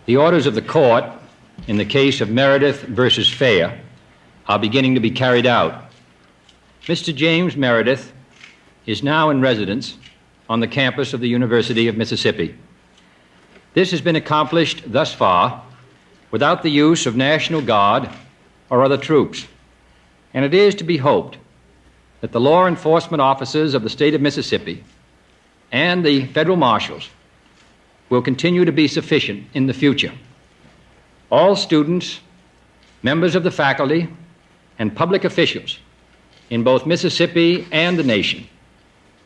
The orders of the court in the case of Meredith versus Fair are beginning to be carried out. Mr. James Meredith is now in residence on the campus of the University of Mississippi. This has been accomplished thus far without the use of National Guard or other troops, and it is to be hoped that the law enforcement officers of the state of Mississippi and the federal marshals will continue to be sufficient in the future. All students, members of the faculty, and public officials in both Mississippi and the nation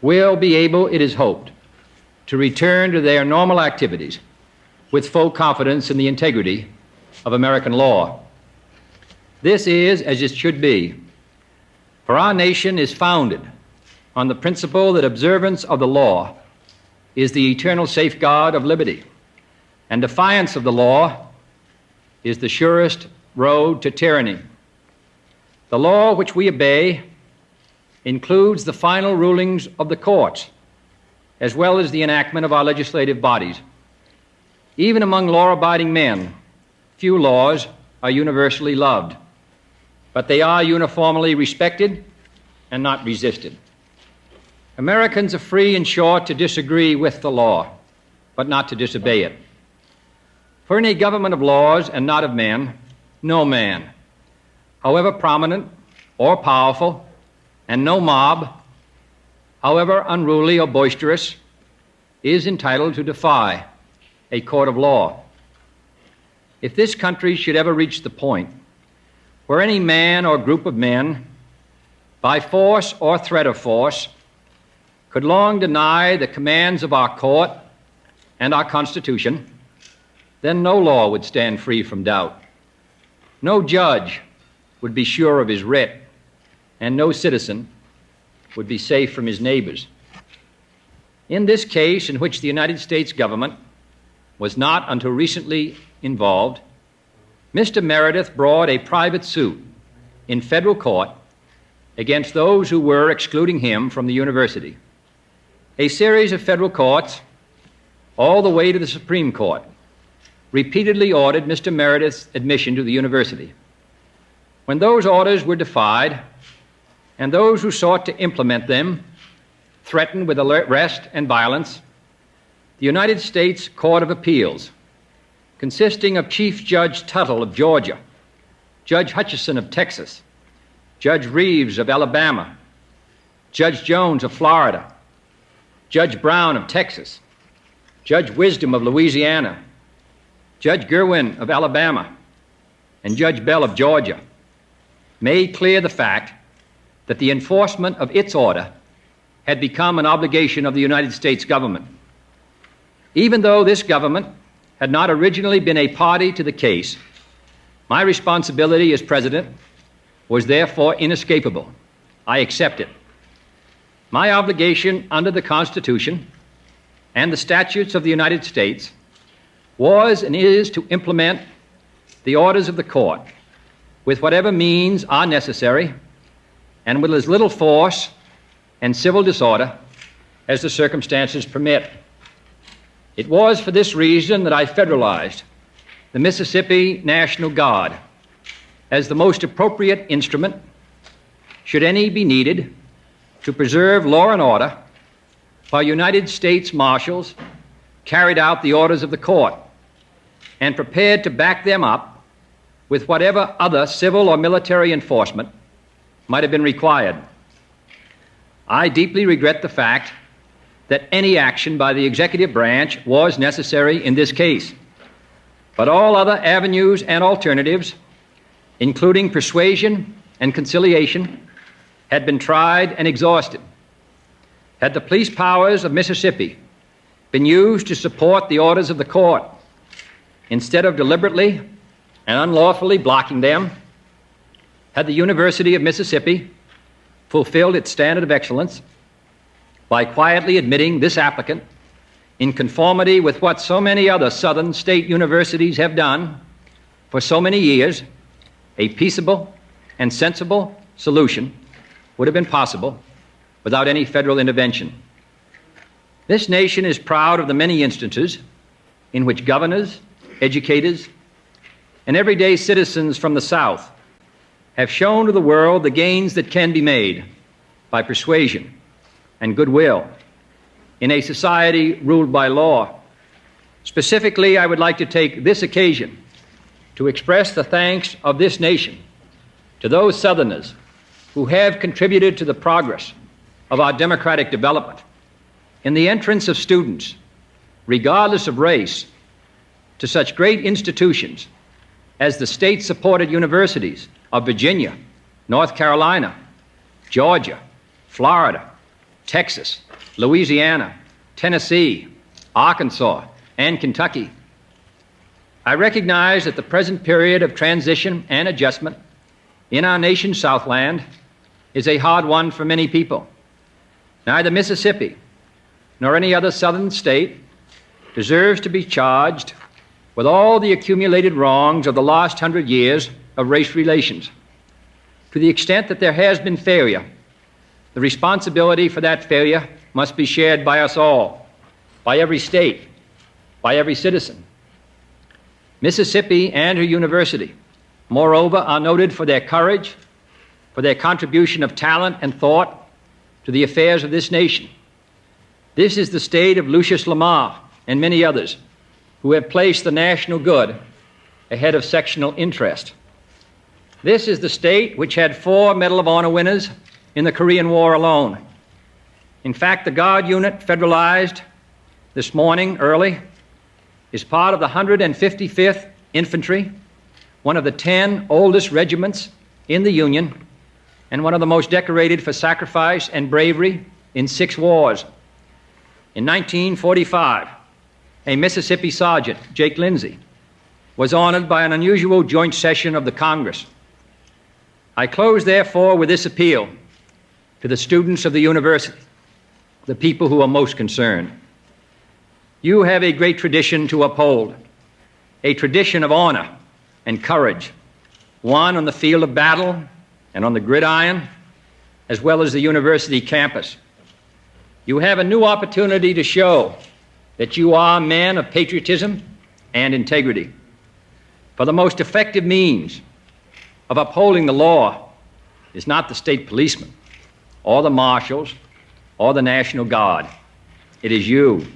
will be able, it is hoped, to return to their normal activities with full confidence in the integrity of American law. This is as it should be, for our nation is founded on the principle that observance of the law is the eternal safeguard of liberty, and defiance of the law is the surest road to tyranny. The law which we obey includes the final rulings of the courts, as well as the enactment of our legislative bodies. Even among law-abiding men, few laws are universally loved, but they are uniformly respected and not resisted. Americans are free, in short, to disagree with the law, but not to disobey it. For in a government of laws and not of men, no man, however prominent or powerful, and no mob, however unruly or boisterous, is entitled to defy a court of law. If this country should ever reach the point where any man or group of men, by force or threat of force, could long deny the commands of our court and our Constitution, then no law would stand free from doubt. No judge would be sure of his writ, and no citizen would be safe from his neighbors. In this case, in which the United States government was not until recently involved, Mr. Meredith brought a private suit in federal court against those who were excluding him from the university. A series of federal courts, all the way to the Supreme Court, repeatedly ordered Mr. Meredith's admission to the university. When those orders were defied, and those who sought to implement them threatened with arrest and violence, the United States Court of Appeals, consisting of Chief Judge Tuttle of Georgia, Judge Hutchison of Texas, Judge Reeves of Alabama, Judge Jones of Florida, Judge Brown of Texas, Judge Wisdom of Louisiana, Judge Gerwin of Alabama, and Judge Bell of Georgia, made clear the fact that the enforcement of its order had become an obligation of the United States government. Even though this government had not originally been a party to the case, my responsibility as president was therefore inescapable. I accept it. My obligation under the Constitution and the statutes of the United States was and is to implement the orders of the court with whatever means are necessary and with as little force and civil disorder as the circumstances permit. It was for this reason that I federalized the Mississippi National Guard as the most appropriate instrument, should any be needed, to preserve law and order while United States Marshals carried out the orders of the court and prepared to back them up with whatever other civil or military enforcement might have been required. I deeply regret the fact that any action by the executive branch was necessary in this case, but all other avenues and alternatives, including persuasion and conciliation, had been tried and exhausted. Had the police powers of Mississippi been used to support the orders of the court instead of deliberately and unlawfully blocking them, had the University of Mississippi fulfilled its standard of excellence by quietly admitting this applicant in conformity with what so many other southern state universities have done for so many years, a peaceable and sensible solution would have been possible without any federal intervention. This nation is proud of the many instances in which governors educators, and everyday citizens from the South have shown to the world the gains that can be made by persuasion and goodwill in a society ruled by law. Specifically, I would like to take this occasion to express the thanks of this nation to those Southerners who have contributed to the progress of our democratic development in the entrance of students, regardless of race, to such great institutions as the state-supported universities of Virginia, North Carolina, Georgia, Florida, Texas, Louisiana, Tennessee, Arkansas, and Kentucky. I recognize that the present period of transition and adjustment in our nation's Southland is a hard one for many people. Neither Mississippi nor any other Southern state deserves to be charged with all the accumulated wrongs of the last 100 years of race relations. To the extent that there has been failure, the responsibility for that failure must be shared by us all, by every state, by every citizen. Mississippi and her university, moreover, are noted for their courage, for their contribution of talent and thought to the affairs of this nation. This is the state of Lucius Lamar and many others who have placed the national good ahead of sectional interest. This is the state which had 4 Medal of Honor winners in the Korean War alone. In fact, the Guard unit federalized this morning early is part of the 155th Infantry, one of the 10 oldest regiments in the Union, and one of the most decorated for sacrifice and bravery in 6 wars. In 1945, a Mississippi sergeant, Jake Lindsay, was honored by an unusual joint session of the Congress. I close, therefore, with this appeal to the students of the university, the people who are most concerned. You have a great tradition to uphold, a tradition of honor and courage, one on the field of battle and on the gridiron, as well as the university campus. You have a new opportunity to show that you are men of patriotism and integrity. For the most effective means of upholding the law is not the state policeman or the marshals or the National Guard. It is you.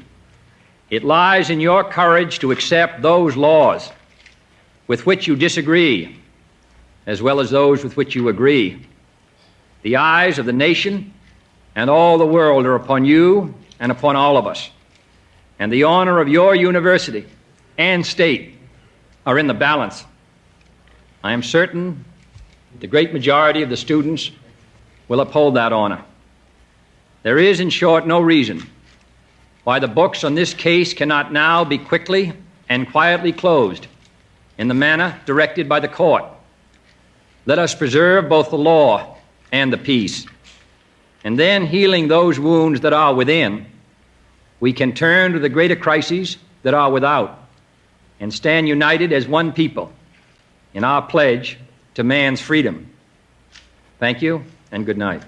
It lies in your courage to accept those laws with which you disagree, as well as those with which you agree. The eyes of the nation and all the world are upon you and upon all of us. And the honor of your university and state are in the balance. I am certain the great majority of the students will uphold that honor. There is, in short, no reason why the books on this case cannot now be quickly and quietly closed in the manner directed by the court. Let us preserve both the law and the peace. And then, healing those wounds that are within, we can turn to the greater crises that are without and stand united as one people in our pledge to man's freedom. Thank you, and good night.